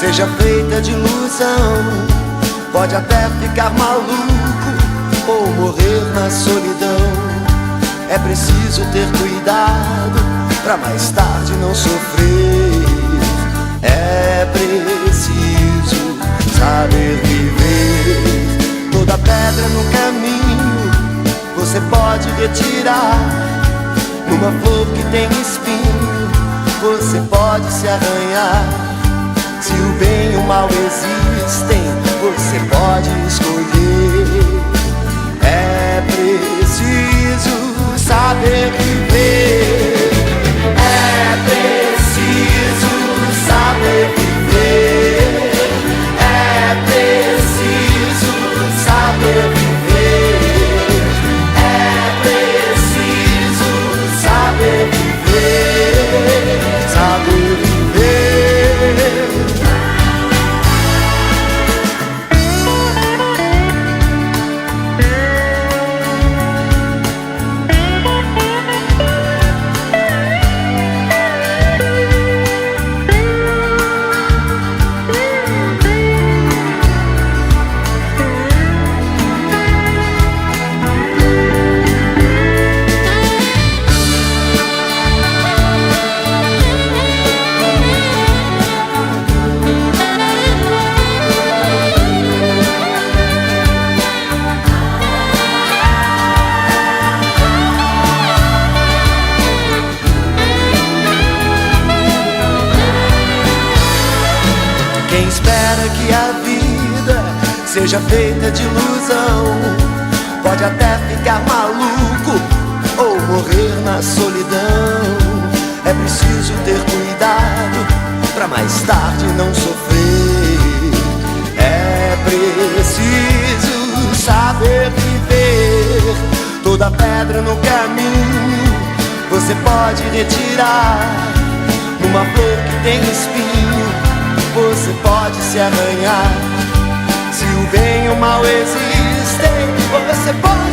seja feita de ilusão. Pode até ficar maluco ou morrer na solidão. É preciso ter cuidado pra mais tarde não sofrer. É preciso saber viver. Toda pedra no caminho você pode retirar. Numa flor que tem espinho você pode se arranhar. Se o bem e o mal existem, você pode escolher. É preciso saber viver. É preciso saber viver. É preciso saber viver. É preciso saber viver. Saber viver. Quem espera que a vida seja feita de ilusão pode até ficar maluco ou morrer na solidão. É preciso ter cuidado pra mais tarde não sofrer. É preciso saber viver. Toda pedra no caminho você pode retirar. Numa flor que tem espinho você pode se arranhar. Se o bem e o mal existem, você pode